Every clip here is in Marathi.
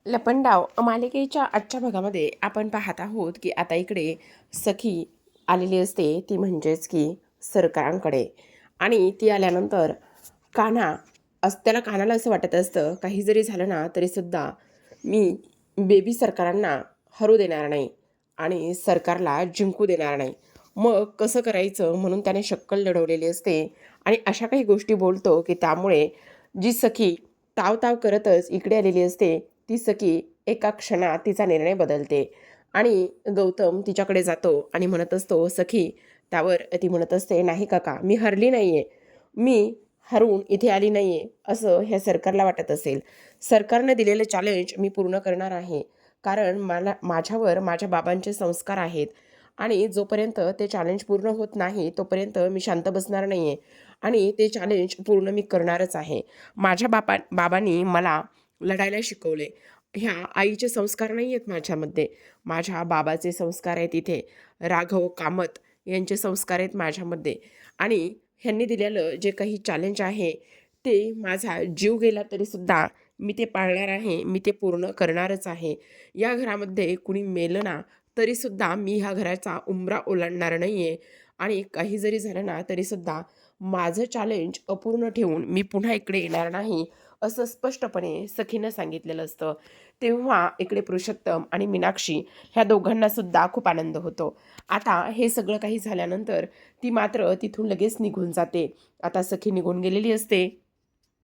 लपंडाव मालिकेच्या आजच्या भागामध्ये आपण पाहत आहोत की आता इकडे सखी आलेली असते, ती म्हणजेच की सरकारांकडे. आणि ती आल्यानंतर त्याला कानाला असं वाटत असतं, काही जरी झालं ना तरीसुद्धा मी बेबी सरकारांना हरू देणार नाही आणि सरकारला जिंकू देणार नाही. मग कसं करायचं म्हणून त्याने शक्कल लढवलेली असते आणि अशा काही गोष्टी बोलतो की त्यामुळे जी सखी ताव करतच इकडे आलेली असते, ती सखी एका क्षणात तिचा निर्णय बदलते आणि गौतम तिच्याकडे जातो आणि म्हणत असतो सखी. त्यावर ती म्हणत असते, नाही काका, मी हरली नाही आहे, मी हरून इथे आली नाही आहे असं ह्या सरकारला वाटत असेल. सरकारनं दिलेलं चॅलेंज मी पूर्ण करणार आहे, कारण माझ्यावर माझ्या बाबांचे संस्कार आहेत आणि जोपर्यंत ते चॅलेंज पूर्ण होत नाही तोपर्यंत मी शांत बसणार नाही आहे आणि ते चॅलेंज पूर्ण मी करणारच आहे. माझ्या बाबांनी मला लढायला शिकवले. ह्या आईचे संस्कार नाही आहेत माझ्यामध्ये, माझ्या बाबाचे संस्कार आहेत इथे. राघव कामत यांचे संस्कार आहेत माझ्यामध्ये आणि ह्यांनी दिलेलं जे काही चॅलेंज आहे ते माझा जीव गेला तरीसुद्धा मी ते पाळणार आहे, मी ते पूर्ण करणारच आहे. या घरामध्ये कुणी मेलं ना तरीसुद्धा मी ह्या घराचा उंबरा ओलांडणार नाही आहे आणि काही जरी झालं ना तरीसुद्धा माझं चॅलेंज अपूर्ण ठेवून मी पुन्हा इकडे येणार नाही, असं स्पष्टपणे सखीनं सांगितलेलं असतं. तेव्हा इकडे पुरुषोत्तम आणि मीनाक्षी ह्या दोघांना सुद्धा खूप आनंद होतो. आता हे सगळं काही झाल्यानंतर ती मात्र तिथून लगेच निघून जाते. आता सखी निघून गेलेली असते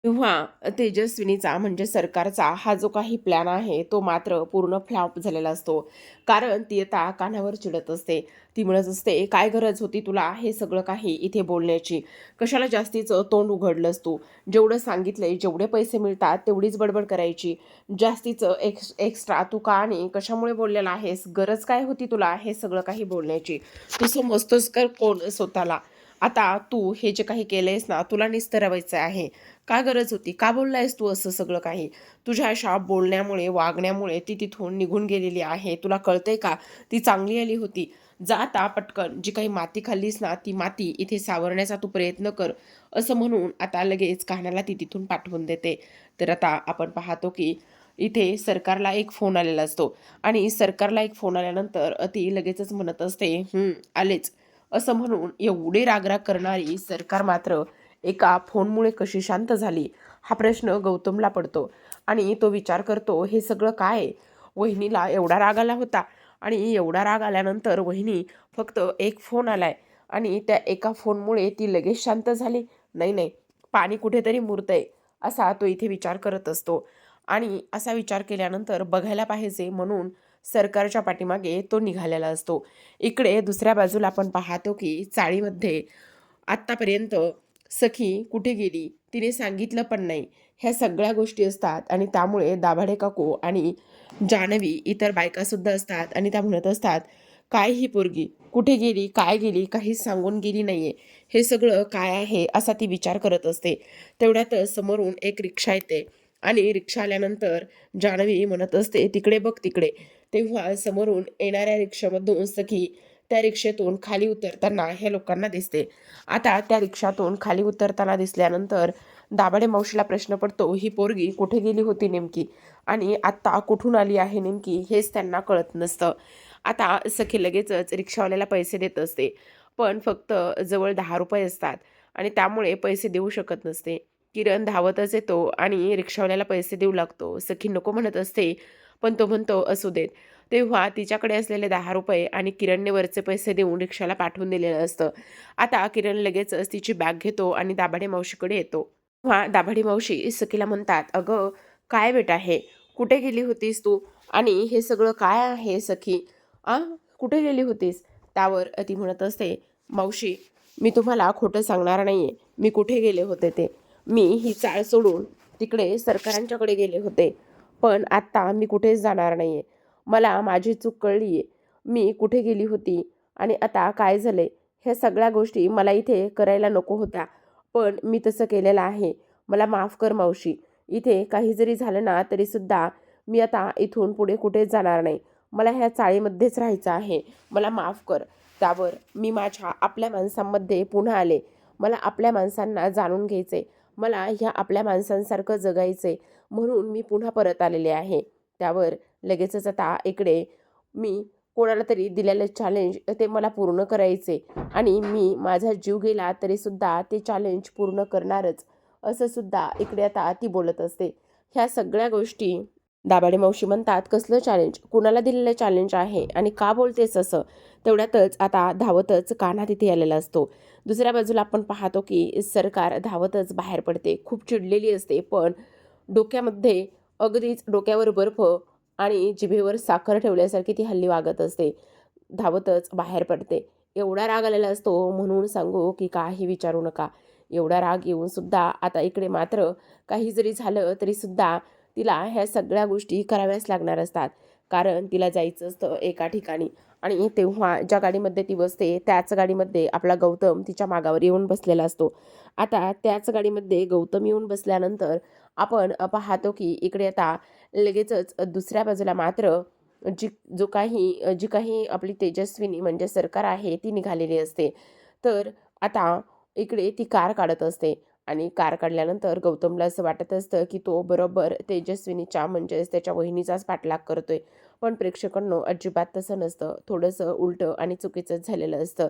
तेव्हा तेजस्विनीचा म्हणजे सरकारचा हा जो काही प्लॅन आहे तो मात्र पूर्ण फ्लॉप झालेला असतो. कारण ती आता कानावर चिडत असते. ती म्हणत असते, काय गरज होती तुला हे सगळं काही इथे बोलण्याची? कशाला जास्तीचं तोंड उघडलंस तू? जेवढं सांगितलंय, जेवढे पैसे मिळतात तेवढीच बडबड करायची. जास्तीचं एक्स्ट्रा तू का आणि कशामुळे बोललेला आहेस? गरज काय होती तुला हे सगळं काही बोलण्याची? तू समजतोस का कोण स्वतःला? आता तू हे जे काही केलंयस ना, तुला निस्तरावायचं आहे. का गरज होती? का बोललायस तू असं सगळं काही? तुझ्या अशा बोलण्यामुळे, वागण्यामुळे ती तिथून निघून गेलेली आहे. तुला कळतंय का? ती चांगली आली होती. जा आता पटकन, जी काही माती खाल्लीस ना, ती माती इथे सावरण्याचा तू प्रयत्न कर, असं म्हणून आता लगेच कान्हाला ती तिथून पाठवून देते. तर आता आपण पाहतो की इथे सरकारला एक फोन आलेला असतो आणि सरकारला एक फोन आल्यानंतर ती लगेचच म्हणत असते, आलेच. असं म्हणून एवढी रागराग करणारी सरकार मात्र एका फोनमुळे कशी शांत झाली, हा प्रश्न गौतमला पडतो आणि तो विचार करतो, हे सगळं काय? वहिनीला एवढा राग आला होता आणि एवढा राग आल्यानंतर वहिनी फक्त एक फोन आलाय आणि त्या एका फोनमुळे ती लगेच शांत झाली. नाही नाही, पाणी कुठेतरी मुरतंय, असा तो इथे विचार करत असतो. आणि असा विचार केल्यानंतर बघायला पाहिजे म्हणून सरकारच्या पाठीमागे तो निघालेला असतो. इकडे दुसऱ्या बाजूला आपण पाहतो की चाळीमध्ये आत्तापर्यंत सखी कुठे गेली तिने सांगितलं पण नाही, ह्या सगळ्या गोष्टी असतात आणि त्यामुळे दाभाडे काकू आणि जानवी इतर बायकासुद्धा असतात आणि त्या म्हणत असतात, काय ही पोरगी कुठे गेली, काय गेली, काहीच सांगून गेली नाहीये, हे सगळं काय आहे असा ती विचार करत असते. तेवढ्यातच समोरून एक रिक्षा येते आणि रिक्षा आल्यानंतर जानवी म्हणत असते, तिकडे बघ तिकडे. तेव्हा समोरून येणाऱ्या रिक्षामधून सखी त्या रिक्षेतून खाली उतरताना ह्या लोकांना दिसते. आता त्या रिक्षातून खाली उतरताना दिसल्यानंतर दाभाडे मावशीला प्रश्न पडतो, ही पोरगी कुठे गेली होती नेमकी आणि आत्ता कुठून आली आहे नेमकी हेच त्यांना कळत नसतं. आता सखी लगेचच रिक्षावाल्याला पैसे देत असते, पण फक्त जवळ 10 रुपये असतात आणि त्यामुळे पैसे देऊ शकत नसते. किरण धावतच येतो आणि रिक्षावाल्याला पैसे देऊ लागतो. सखी नको म्हणत असते, पण तो म्हणतो असू देत. तेव्हा तिच्याकडे असलेले 10 रुपये आणि किरणने वरचे पैसे देऊन रिक्षाला पाठवून दिलेलं असतं. आता किरण लगेचच तिची बॅग घेतो आणि दाभाडे मावशीकडे येतो. तेव्हा दाभाडे मावशी सखीला म्हणतात, अगं काय बेटा हे, कुठे गेली होतीस तू आणि हे सगळं काय आहे सखी? आ कुठे गेली होतीस? त्यावर ती म्हणत असते, मावशी मी तुम्हाला खोटं सांगणार नाहीये, मी कुठे गेले होते ते. मी ही चाळ सोडून तिकडे सरकारांच्याकडे गेले होते, पण आत्ता मी कुठेच जाणार नाहीये. मला माझी चूक कळली आहे, मी कुठे गेली होती आणि आता काय झाले, ह्या सगळ्या गोष्टी मला इथे करायला नको होत्या, पण मी तसं केलेलं आहे. मला माफ कर मावशी. इथे काही जरी झालं ना तरीसुद्धा मी आता इथून पुढे कुठेच जाणार नाही. मला ह्या चाळीमध्येच राहायचं आहे. मला माफ कर. त्यावर मी माझ्या आपल्या माणसांमध्ये पुन्हा आले. मला आपल्या माणसांना जाणून घ्यायचे, मला ह्या आपल्या माणसांसारखं जगायचे, म्हणून मी पुन्हा परत आलेले आहे. त्यावर लगेचच आता इकडे मी कोणाला तरी दिलेलं चॅलेंज ते मला पूर्ण करायचे आणि मी माझा जीव गेला तरीसुद्धा ते चॅलेंज पूर्ण करणारच, असं सुद्धा इकडे आता ती बोलत असते. ह्या सगळ्या गोष्टी दाभाडे मावशी म्हणतात, कसलं चॅलेंज, कुणाला दिलेलं चॅलेंज आहे आणि का बोलतेस असं. तेवढ्यातच आता धावतच कान्हा तिथे आलेला असतो. दुसऱ्या बाजूला आपण पाहतो की सरकार धावतच बाहेर पडते. खूप चिडलेली असते, पण डोक्यामध्ये अगदीच डोक्यावर बर्फ आणि जिभेवर साखर ठेवल्यासारखी ती हल्ली वागत असते. धावतच बाहेर पडते. एवढा राग आलेला असतो, म्हणून सांगू की काही विचारू नका. एवढा राग येऊन सुद्धा आता इकडे मात्र काही जरी झालं तरीसुद्धा तिला ह्या सगळ्या गोष्टी कराव्याच लागणार असतात. कारण तिला जायचं असतं एका ठिकाणी आणि तेव्हा ज्या गाडीमध्ये ती बसते त्याच गाडीमध्ये आपला गौतम तिच्या मागावर येऊन बसलेला असतो. आता त्याच गाडीमध्ये गौतम येऊन बसल्यानंतर आपण पाहतो की इकडे आता लगेचच दुसऱ्या बाजूला मात्र जी काही आपली तेजस्विनी म्हणजे सरकार आहे ती निघालेली असते. तर आता इकडे ती कार काढत असते आणि कार काढल्यानंतर गौतमला असं वाटत असतं की तो बरोबर तेजस्विनीच्या म्हणजेच त्याच्या वहिनीचाच पाठलाग करतोय. पण प्रेक्षकांनो अजिबात तसं नसतं. थोडंसं उलटं आणि चुकीचंच झालेलं असतं.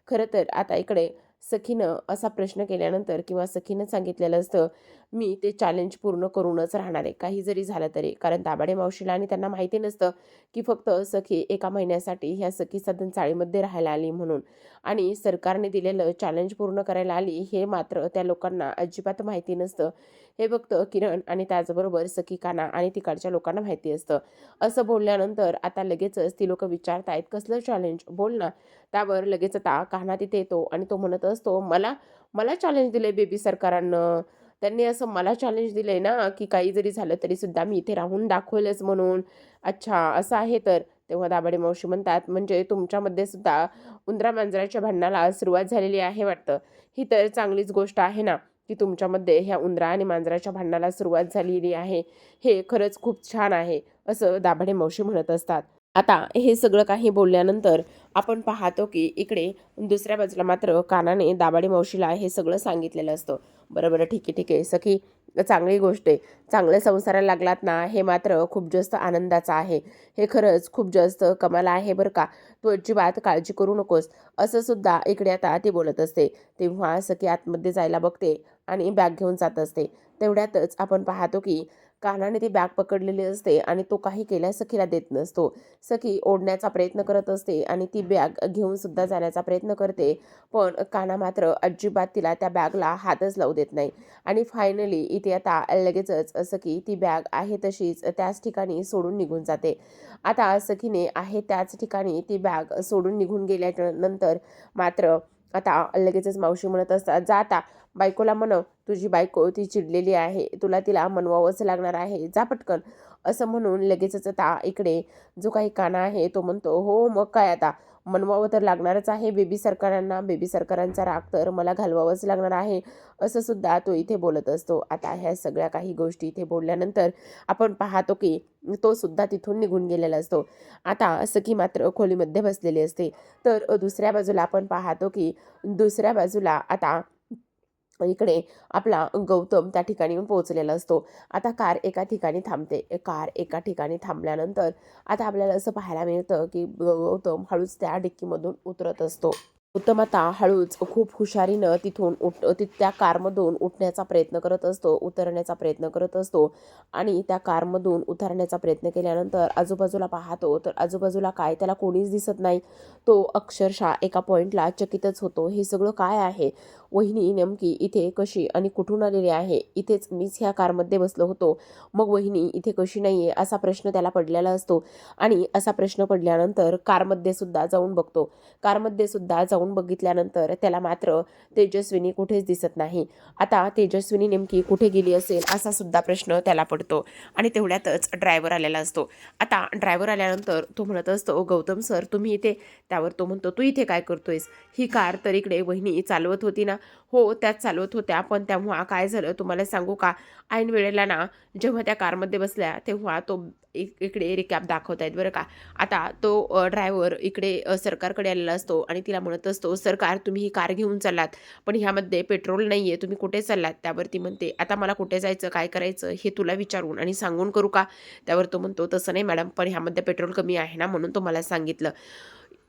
खरं तर आता इकडे सखीनं असा प्रश्न केल्यानंतर किंवा सखीनं सांगितलेलं असतं, मी ते चॅलेंज पूर्ण करूनच राहणार आहे, काही जरी झालं तरी. कारण दाभाडे मावशीला आणि त्यांना माहिती नसतं की फक्त सखी एका महिन्यासाठी ह्या सखी सदन चाळीमध्ये राहायला आली म्हणून आणि सरकारने दिलेलं चॅलेंज पूर्ण करायला आली हे मात्र त्या लोकांना अजिबात माहिती नसतं. हे फक्त किरण आणि त्याचबरोबर सखी काना आणि तिकडच्या लोकांना माहिती असतं. असं बोलल्यानंतर आता लगेचच ती लोकं विचारतायत, कसलं चॅलेंज, बोल ना. त्यावर लगेच आता कान्हा तिथे येतो आणि तो म्हणत असतो, मला मला चॅलेंज दिलंय बेबी सरकारांनं. त्यांनी असं मला चॅलेंज दिलंय ना, की काही जरी झालं तरीसुद्धा मी इथे राहून दाखवेलच म्हणून. अच्छा असं आहे तर. तेव्हा दाभाडे मावशी म्हणतात, म्हणजे तुमच्यामध्ये सुद्धा उंदरा-मांजराच्या भांडणाला सुरुवात झालेली आहे वाटतं. ही तर चांगलीच गोष्ट आहे ना, की तुमच्यामध्ये ह्या उंदरा आणि मांजराच्या भांडणाला सुरुवात झालेली आहे. हे खरंच खूप छान आहे, असं दाभाडे मावशी म्हणत असतात. आता हे सगळं काही बोलल्यानंतर आपण पाहतो की इकडे दुसऱ्या बाजूला मात्र कानाने दाभाडे मावशीला हे सगळं सांगितलेलं असतं. बरं, बरं, ठीक आहे, ठीक आहे. सखी चांगली गोष्ट आहे. चांगल्या संसाराला लागलात ना, हे मात्र खूप जास्त आनंदाचं आहे. हे खरंच खूप जास्त कमाल आहे बरं का. तू अजिबात काळजी करू नकोस, असं सुद्धा इकडे आता ती बोलत असते. तेव्हा सखी आतमध्ये जायला बघते आणि बॅग घेऊन जात असते. तेवढ्यातच आपण पाहतो की कान्हाने ती बॅग पकडलेली असते आणि तो काही केल्या सखीला देत नसतो. सखी ओढण्याचा प्रयत्न करत असते आणि ती बॅग घेऊन सुद्धा जाण्याचा प्रयत्न करते. पण कान्हा मात्र अजिबात तिला त्या बॅगला हातच लावू देत नाही आणि फायनली इथे आता लगेचच सखी ती बॅग आहे तशीच त्याच ठिकाणी सोडून निघून जाते. आता सखीने आहे त्याच ठिकाणी ती बॅग सोडून निघून गेल्यानंतर मात्र आता लगेचच मावशी म्हणत असतात, जा आता बायकोला म्हणव, तुझी बायको ती चिडलेली आहे, तुला तिला मनवावंच लागणार आहे, जा पटकन. असं म्हणून लगेचच आता इकडे जो काही काना आहे तो म्हणतो, हो मग काय आता, मनवावं तर लागणारच आहे बेबी सरकारांना, बेबी सरकारांचा राग तर मला घालवावंच लागणार आहे, असं सुद्धा तो इथे बोलत असतो. आता ह्या सगळ्या काही गोष्टी इथे बोलल्यानंतर आपण पाहतो की तो सुद्धा तिथून निघून गेलेला असतो. आता सखी मात्र खोलीमध्ये बसलेली असते. तर दुसऱ्या बाजूला आपण पाहतो की दुसऱ्या बाजूला आता इकडे आपला गौतम त्या ठिकाणी येऊन पोहोचलेला असतो. आता कार एका ठिकाणी थांबते. कार एका ठिकाणी थांबल्यानंतर आता आपल्याला असं पाहायला मिळतं की गौतम हळूच त्या डिक्कीमधून उतरत असतो. गौतम आता हळूच खूप हुशारीनं त्या कारमधून उठण्याचा प्रयत्न करत असतो, उतरण्याचा प्रयत्न करत असतो आणि त्या कारमधून उतरण्याचा प्रयत्न केल्यानंतर आजूबाजूला पाहतो तर आजूबाजूला काय त्याला कोणीच दिसत नाही. तो अक्षरशः एका पॉइंटला चकितच होतो. हे सगळं काय आहे? वहिनी नेमकी इथे कशी आणि कुठून आलेली आहे? इथेच मीच ह्या कारमध्ये बसलो होतो, मग वहिनी इथे कशी नाही आहे? असा प्रश्न त्याला पडलेला असतो आणि असा प्रश्न पडल्यानंतर कारमध्ये सुद्धा जाऊन बघतो. कारमध्ये सुद्धा जाऊन बघितल्यानंतर त्याला मात्र तेजस्विनी कुठेच दिसत नाही. आता तेजस्विनी नेमकी कुठे गेली असेल असा सुद्धा प्रश्न त्याला पडतो आणि तेवढ्यातच ड्रायव्हर आलेला असतो. आता ड्रायव्हर आल्यानंतर तो म्हणत असतो, गौतम सर तुम्ही इथे. त्यावर तो म्हणतो, तू इथे काय करतोयस? ही कार तर इकडे वहिनी चालवत होती ना? हो त्याच चालवत होत्या, पण तेव्हा काय झालं तुम्हाला सांगू का? ऐन वेळेला ना जेव्हा त्या कारमध्ये बसल्या तेव्हा तो इकडे रिकॅप दाखवतायत बरं का. आता तो ड्रायव्हर इकडे सरकारकडे आलेला असतो आणि तिला म्हणत असतो, सरकार तुम्ही ही कार घेऊन चाललात, पण ह्यामध्ये पेट्रोल नाही आहे, तुम्ही कुठे चाललात? त्यावर ती म्हणते, आता मला कुठे जायचं, काय करायचं हे तुला विचारून आणि सांगून करू का? त्यावर तो म्हणतो, तसं नाही मॅडम, पण ह्यामध्ये पेट्रोल कमी आहे ना, म्हणून तो मला सांगितलं.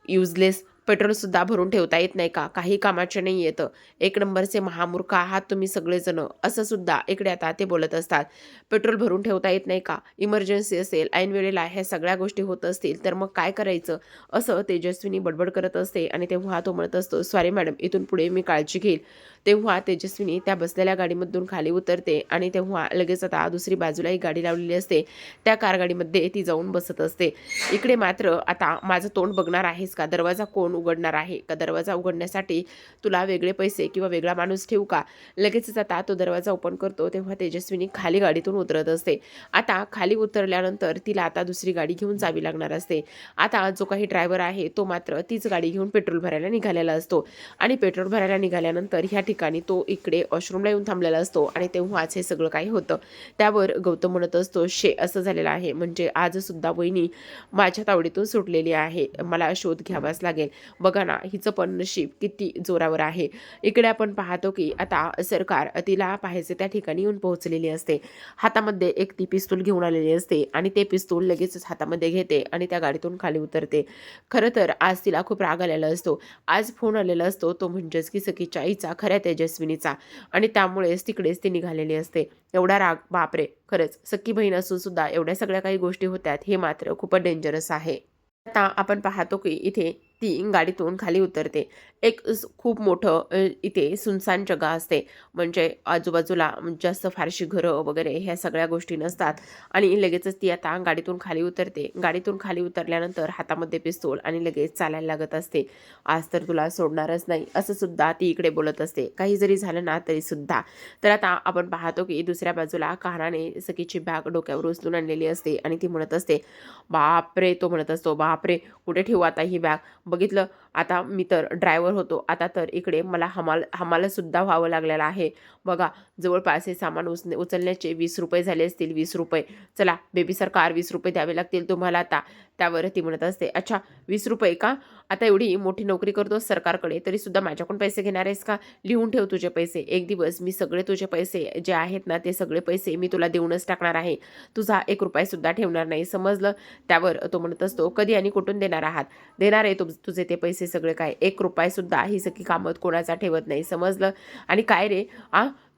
युजलेस पेट्रोलसुद्धा भरून ठेवता येत नाही का? काही कामाचे नाही येतं. एक नंबरचे महामूर्ख आहात तुम्ही सगळेजण, असं सुद्धा इकडे आता ते बोलत असतात. पेट्रोल भरून ठेवता येत नाही का? इमर्जन्सी असेल, ऐन वेळेला ह्या सगळ्या गोष्टी होत असतील, तर मग काय करायचं? असं तेजस्विनी बडबड करत असते आणि तेव्हा तो म्हणत असतो, सॉरी मॅडम, इथून पुढे मी काळजी घेईल. तेव्हा तेजस्विनी त्या बसलेल्या गाडीमधून खाली उतरते आणि तेव्हा लगेच आता दुसरी बाजूला एक गाडी लावलेली असते. त्या कारगाडीमध्ये ती जाऊन बसत असते. इकडे मात्र आता माझं तोंड बघणार आहेस का? दरवाजा कोण उघडणार आहे का? दरवाजा उघडण्यासाठी तुला वेगळे पैसे किंवा वेगळा माणूस ठेवू का? लगेचच आता तो दरवाजा ओपन करतो. तेव्हा तेजस्विनी खाली गाडीतून उतरत असते. आता खाली उतरल्यानंतर तिला आता दुसरी गाडी घेऊन जावी लागणार असते. आता जो काही ड्रायव्हर आहे तो मात्र तीच गाडी घेऊन पेट्रोल भरायला निघालेला असतो आणि पेट्रोल भरायला निघाल्यानंतर ह्या ठिकाणी तो इकडे वॉशरूमला येऊन थांबलेला असतो आणि तेव्हाच हे सगळं काही होतं. त्यावर गौतम म्हणत असतो, शे असं झालेलं आहे, म्हणजे आज सुद्धा वहिनी माझ्या तावडीतून सुटलेली आहे, मला शोध घ्यावाच लागेल. बघा ना, हिचं पण नशीब किती जोरावर आहे. इकडे आपण पाहतो की आता सरकार तिला पाहायचे त्या ठिकाणी येऊन पोहोचलेली असते. हातामध्ये एक ती पिस्तूल घेऊन आलेली असते आणि ते पिस्तूल लगेचच हातामध्ये घेते आणि त्या गाडीतून खाली उतरते. खरं तर आज तिला खूप राग आलेला असतो. आज फोन आलेला असतो तो म्हणजेच की सखीच्या आईचा, खऱ्या तेजस्विनीचा, आणि त्यामुळेच तिकडेच ती निघालेली असते. एवढा राग, बापरे, खरंच सख्खी बहीण असून सुद्धा एवढ्या सगळ्या काही गोष्टी होत्यात, हे मात्र खूपच डेंजरस आहे. आता आपण पाहतो की इथे ती गाडीतून खाली उतरते. एक खूप मोठं इथे सुनसान जगा असते, म्हणजे आजूबाजूला जास्त फारशी घरं वगैरे ह्या सगळ्या गोष्टी नसतात आणि लगेचच ती आता गाडीतून खाली उतरते. गाडीतून खाली उतरल्यानंतर हातामध्ये पिस्तूल आणि लगेच चालायला लागत असते. आज तर तुला सोडणारच नाही, असं सुद्धा ती इकडे बोलत असते. काही जरी झालं ना तरी सुद्धा. तर आता आपण पाहतो की दुसऱ्या बाजूला कान्हाने सखीची बॅग डोक्यावर उचलून आणलेली असते आणि ती म्हणत असते, बापरे, तो म्हणत असतो, बापरे, कुठे ठेवू आता ही बॅग? बघितलं, आता मी तर ड्रायव्हर होतो, आता तर इकडे मला हमालसुद्धा व्हावं लागलेलं आहे. बघा, जवळपास हे सामान उचलण्याचे 20 रुपये झाले असतील, 20 रुपये. चला बेबी सरकार, 20 रुपये द्यावे लागतील तुम्हाला आता. त्यावर ती म्हणत असते, अच्छा 20 रुपये का? आता एवढी मोठी नोकरी करतोस सरकारकडे, तरीसुद्धा माझ्याकडून पैसे घेणार आहेस का? लिहून ठेव तुझे पैसे. एक दिवस मी सगळे तुझे पैसे जे आहेत ना, ते सगळे पैसे मी तुला देऊनच टाकणार आहे. तुझा 1 रुपयासुद्धा ठेवणार नाही, समजलं? त्यावर तो म्हणत असतो, कधी आणि कुठून देणार आहात? देणार आहे तुझे ते पैसे सगळे काय? 1 रुपयासुद्धा ही सखी कामत कोणाचा ठेवत नाही, समजलं? आणि काय रे,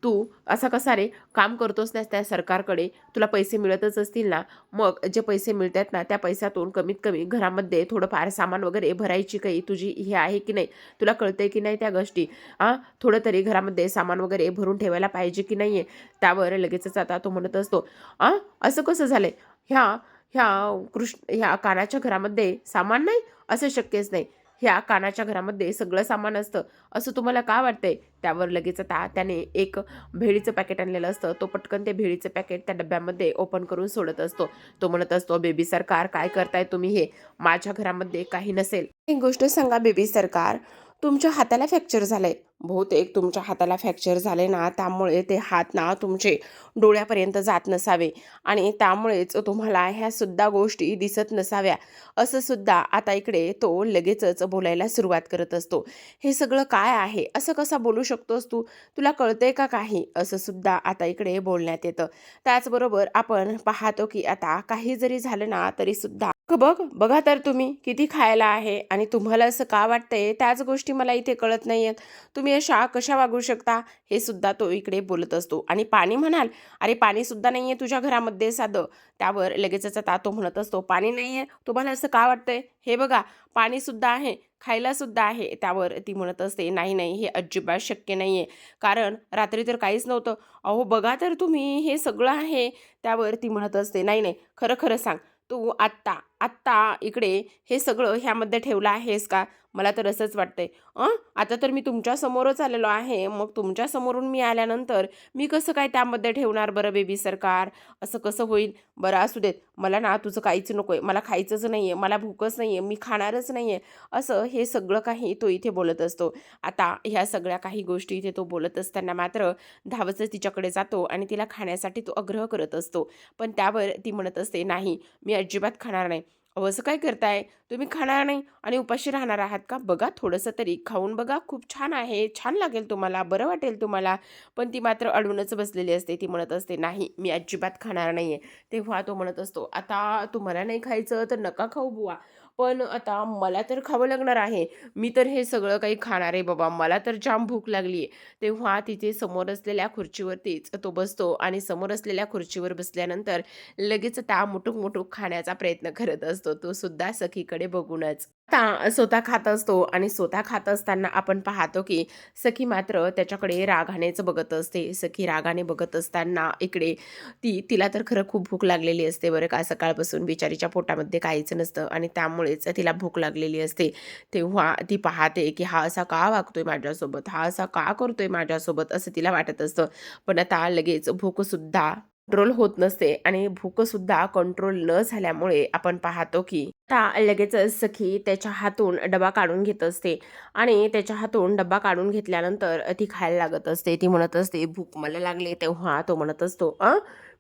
तू असा कसा रे? काम करतोस ना त्या सरकारकडे, तुला पैसे मिळतच असतील ना, मग जे पैसे मिळतात ना त्या पैशातून कमीत कमी घरामध्ये थोडंफार सामान वगैरे भरायची काही तुझी हे आहे की नाही? तुला कळतंय की नाही त्या गोष्टी? थोडं तरी घरामध्ये सामान वगैरे भरून ठेवायला पाहिजे की नाही आहे? त्यावर लगेचच आता तो म्हणत असतो, असं कसं झालंय? ह्या ह्या ह्या कानाच्या घरामध्ये सामान नाही? असं शक्यच नाही. ह्या कानाच्या घरामध्ये सगळं सामान असतं, असं तुम्हाला का वाटतंय? त्यावर लगेच आता त्याने एक भेळीचं पॅकेट आणलेलं असतं. तो पटकन ते भेळीचं पॅकेट त्या डब्यामध्ये ओपन करून सोडत असतो. तो म्हणत असतो, बेबी सरकार, काय करताय तुम्ही हे? माझ्या घरामध्ये काही नसेल. एक गोष्ट सांगा बेबी सरकार, तुमच्या हाताला फ्रॅक्चर झालंय. बहुतेक तुमच्या हाताला फ्रॅक्चर झाले ना, त्यामुळे ते हात ना तुमचे डोळ्यापर्यंत जात नसावे आणि त्यामुळेच तुम्हाला ह्या सुद्धा गोष्टी दिसत नसाव्या, असं सुद्धा आता इकडे तो लगेचच बोलायला सुरुवात करत असतो. हे सगळं काय आहे? असं कसा बोलू शकतोस तू? तुला कळतंय का काही? असं सुद्धा आता इकडे बोलण्यात येतं. त्याचबरोबर आपण पाहतो की आता काही जरी झालं ना तरी सुद्धा बघा तर तुम्ही किती खायला आहे आणि तुम्हाला असं का वाटतंय? त्याच गोष्टी मला इथे कळत नाहीयेत. तुम्ही अशा कशा वागू शकता? हे सुद्धा तो इकडे बोलत असतो. आणि पाणी म्हणाल, अरे पाणी सुद्धा नाहीये तुझ्या घरामध्ये साधं. त्यावर लगेचच आता तो म्हणत असतो, पाणी नाहीये? तुम्हाला असं का वाटतंय? हे बघा, पाणी सुद्धा आहे, खायला सुद्धा आहे. त्यावर ती म्हणत असते, नाही नाही, हे अजिबात शक्य नाहीये, कारण रात्री तर काहीच नव्हतं. अहो बघा तर तुम्ही, हे सगळं आहे. त्यावर ती म्हणत असते, नाही नाही, खरं खरं सांग, तू आत्ता आत्ता इकडे हे सगळं ह्यामध्ये ठेवलं आहेस का? मला तर असंच वाटतंय. आता तर मी तुमच्या समोरच आलेलो आहे, मग तुमच्या समोरून मी आल्यानंतर मी कसं काय त्यामध्ये ठेवणार बरं बेबी सरकार? असं कसं होईल? बरं असू देत, मला ना तुझं काहीच नको आहे, मला खायचंच नाही आहे, मला भूकच नाही आहे, मी खाणारच नाही आहे, असं हे सगळं काही तो इथे बोलत असतो. आता ह्या सगळ्या काही गोष्टी इथे तो बोलत असताना मात्र धावतच तिच्याकडे जातो आणि तिला खाण्यासाठी तो आग्रह करत असतो. पण त्यावर ती म्हणत असते, नाही, मी अजिबात खाणार नाही. अहो, असं काय करताय? तुम्ही खाणार नाही आणि उपाशी राहणार आहात का? बघा थोडंसं तरी खाऊन बघा. खूप छान आहे. छान लागेल तुम्हाला, बरं वाटेल तुम्हाला. पण ती मात्र अडूनच बसलेली असते. ती म्हणत असते, "नाही, मी अजिबात खाणार नाहीये." तेव्हा तो म्हणत असतो, "आता तुम्हाला नाही खायचं तर नका खाऊ बुवा. पण आता मला तर खावं लागणार आहे. मी तर हे सगळं काही खाणार आहे बाबा. मला तर जाम भूक लागली तेव्हा तिथे समोर असलेल्या खुर्चीवरतीच तो बसतो आणि समोर असलेल्या खुर्चीवर बसल्यानंतर लगेच त्या मुठूक-मुठूक खाण्याचा प्रयत्न करत असतो. तो सुद्धा सखीकडे बघूनच. आता स्वतः खात असतो आणि स्वतः खात असताना आपण पाहतो, की सखी मात्र त्याच्याकडे रागानेच बघत असते. सखी रागाने बघत असताना इकडे तिला तर खरं खूप भूक लागलेली असते बरं का. सकाळपासून बिचारीच्या पोटामध्ये काहीच नसतं आणि त्यामुळेच तिला भूक लागलेली असते. तेव्हा ती पाहते, की हा असा का वागतोय माझ्यासोबत? हा असा का करतोय माझ्यासोबत? असं तिला वाटत असतं. पण आता लगेच भूकसुद्धा कंट्रोल होत नसते आणि भूकसुद्धा कंट्रोल न झाल्यामुळे आपण पाहतो की आता लगेचच सखी त्याच्या हातून डबा काढून घेत असते आणि त्याच्या हातून डब्बा काढून घेतल्यानंतर ती खायला लागत असते. ती म्हणत असते, "भूक मला लागली." तेव्हा तो म्हणत असतो,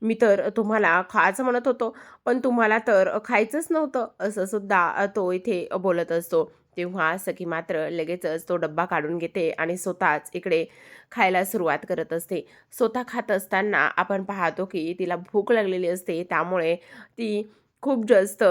मी तर तुम्हाला खायचं म्हणत होतो, पण तुम्हाला तर खायचंच नव्हतं." असं सुद्धा तो इथे बोलत असतो. तेव्हा सखी मात्र लगेचच तो डब्बा काढून घेते आणि स्वतःच इकडे खायला सुरुवात करत असते. स्वतः खात असताना आपण पाहतो की तिला भूक लागलेली असते. त्यामुळे ती खूप जास्त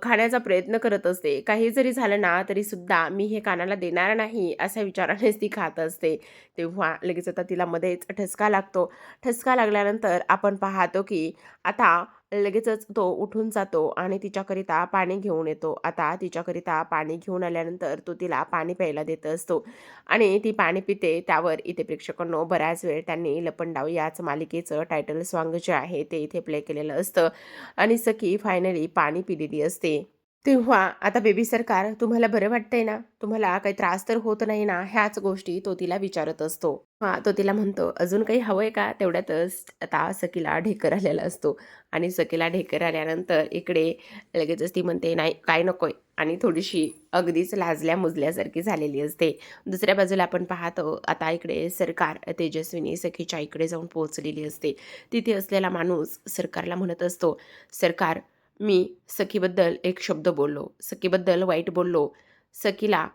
खाण्याचा प्रयत्न करत असते. काही जरी झालं ना, तरीसुद्धा मी हे कानाला देणार नाही, अशा विचारानेच ती खात असते. तेव्हा लगेच आता तिला मध्येच ठसका लागतो. ठसका लागल्यानंतर आपण पाहतो की आता लगेचच तो उठून जातो आणि तिच्याकरिता पाणी घेऊन येतो. आता तिच्याकरिता पाणी घेऊन आल्यानंतर तो तिला पाणी प्यायला देत असतो आणि ती पाणी पिते. त्यावर इथे प्रेक्षकांनो बऱ्याच वेळ त्यांनी लपंडाव याच मालिकेचं टायटल सॉन्ग जे आहे ते इथे प्ले केलेलं असतं आणि सखी फायनली पाणी पिलेली असते. तेव्हा आता बेबी सरकार तुम्हाला बरं वाटतंय ना? तुम्हाला काही त्रास तर होत नाही ना? ह्याच गोष्टी तो तिला विचारत असतो. हां, तो तिला म्हणतो, "अजून काही हवंय का?" तेवढ्यातच आता सखीला ढेकर आलेला असतो आणि सखीला ढेकर आल्यानंतर इकडे लगेचच ती म्हणते, "नाही, काय नकोय." आणि थोडीशी अगदीच लाजल्या-मुजल्यासारखी झालेली असते. दुसऱ्या बाजूला आपण पाहतो आता इकडे सरकार तेजस्विनी सखीच्या इकडे जाऊन पोहोचलेली असते. तिथे असलेला माणूस सरकारला म्हणत असतो, "सरकार, मी सखीबद्दल एक शब्द बोललो, सखीबद्दल वाईट बोललो, सखीला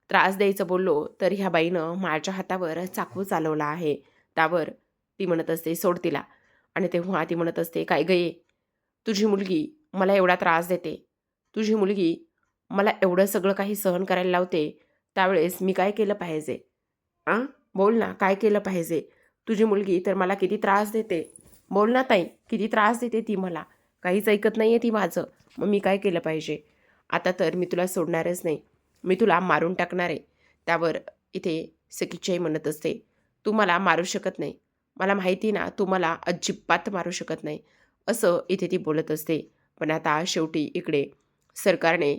त्रास द्यायचं बोललो, तर ह्या बाईनं माझ्या हातावर चाकू चालवला आहे." त्यावर ती म्हणत असते, "सोड तिला." आणि तेव्हा ती म्हणत असते, "काय गं ये, तुझी मुलगी मला एवढा त्रास देते. तुझी मुलगी मला एवढं सगळं काही सहन करायला लावते. त्यावेळेस मी काय केलं पाहिजे? आ? बोल ना, काय केलं पाहिजे? तुझी मुलगी तर मला किती त्रास देते. बोल ना ताई, किती त्रास देते ती मला. काहीच ऐकत नाहीये ती माझं. मग मी काय केलं पाहिजे? आता तर मी तुला सोडणारच नाही. मी तुला मारून टाकणार आहे." त्यावर इथे सखीची म्हणत असते, "तू मला मारू शकत नाही. मला माहिती ना, तू मला अजिबात मारू शकत नाही." असं इथे ती बोलत असते. पण आता शेवटी इकडे सरकारने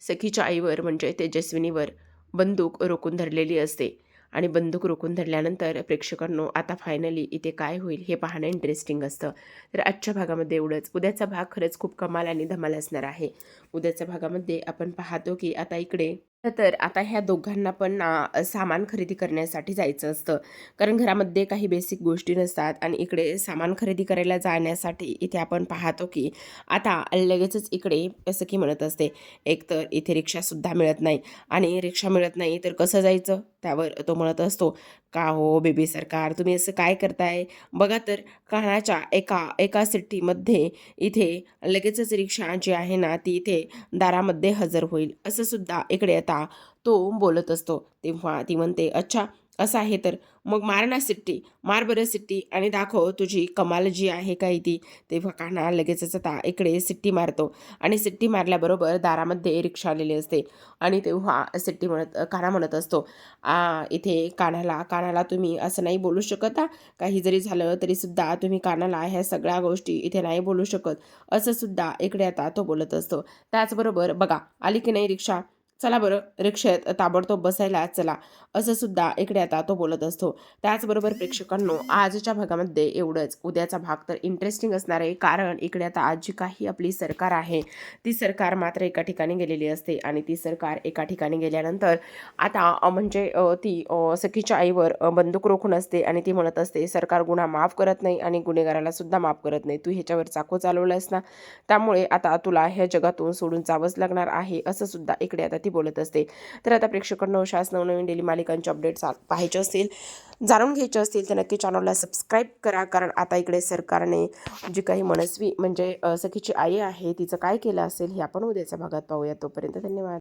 सखीच्या आईवर म्हणजे तेजस्विनीवर बंदूक रोखून धरलेली असते आणि बंदूक रोखून धरल्यानंतर प्रेक्षकांनो आता फायनली इथे काय होईल हे पाहणं इंटरेस्टिंग असतं. तर आजच्या भागामध्ये एवढंच. उद्याचा भाग खरंच खूप कमाल आणि धमाल असणार आहे. उद्याच्या भागामध्ये आपण पाहतो की आता इकडे तर आता ह्या दोघांना पण ना सामान खरेदी करण्यासाठी जायचं असतं. कारण घरामध्ये काही बेसिक गोष्टी नसतात आणि इकडे सामान खरेदी करायला जाण्यासाठी इथे आपण पाहतो की आता लगेचच इकडे असं की म्हणत असते, एकतर इथे रिक्षासुद्धा मिळत नाही आणि रिक्षा मिळत नाही तर कसं जायचं? त्यावर तो म्हणत असतो, "का हो बेबी सरकार, तुम्ही असं काय करताय? बघा तर कानाच्या एका एका सिटीमध्ये इथे लगेचच रिक्षा जी आहे ना ती इथे दारामध्ये हजर होईल." असं सुद्धा इकडे आता तो बोलत असतो. तेव्हा ती म्हणते, "अच्छा असं आहे तर मग मार ना सिट्टी, मार बरं सिट्टी आणि दाखव तुझी कमाल जी आहे काही ती." तेव्हा कान्हा लगेचच आता इकडे सिट्टी मारतो आणि सिट्टी मारल्याबरोबर दारामध्ये रिक्षा आलेली असते आणि तेव्हा सिट्टी कान्हा म्हणत असतो, इथे कानाला तुम्ही असं नाही बोलू शकत हां. काही जरी झालं तरीसुद्धा तुम्ही कानाला ह्या सगळ्या गोष्टी इथे नाही बोलू शकत." असं सुद्धा इकडे आता तो बोलत असतो. त्याचबरोबर बघा आली की नाही रिक्षा, चला बरं रिक्षेत ताबडतोब बसायला चला, असं सुद्धा इकडे आता तो बोलत असतो. त्याचबरोबर प्रेक्षकांनो, आजच्या भागामध्ये एवढंच. उद्याचा भाग तर इंटरेस्टिंग असणार आहे, कारण इकडे आता आज जी काही आपली सरकार आहे ती सरकार मात्र एका ठिकाणी गेलेली असते आणि ती सरकार एका ठिकाणी गेल्यानंतर आता म्हणजे ती सखीच्या आईवर बंदूक रोखून असते आणि ती म्हणत असते, सरकार गुन्हा माफ करत नाही आणि गुन्हेगाराला सुद्धा माफ करत नाही. तू ह्याच्यावर चाकू चालवलायस ना, त्यामुळे आता तुला ह्या जगातून सोडून जावंच लागणार आहे, असं सुद्धा इकडे आता ती बोलत असते. तर आता प्रेक्षकांना अशाच नवनवीन डेली मालिकांचे अपडेट्स पाहायचे असतील, जाणून घ्यायचे असतील तर नक्की चॅनलला सबस्क्राईब करा. कारण आता इकडे सरकारने जी काही मनस्वी म्हणजे सखीची आई आहे तिचं काय केलं असेल हे आपण उद्याच्या भागात पाहूया. तोपर्यंत धन्यवाद.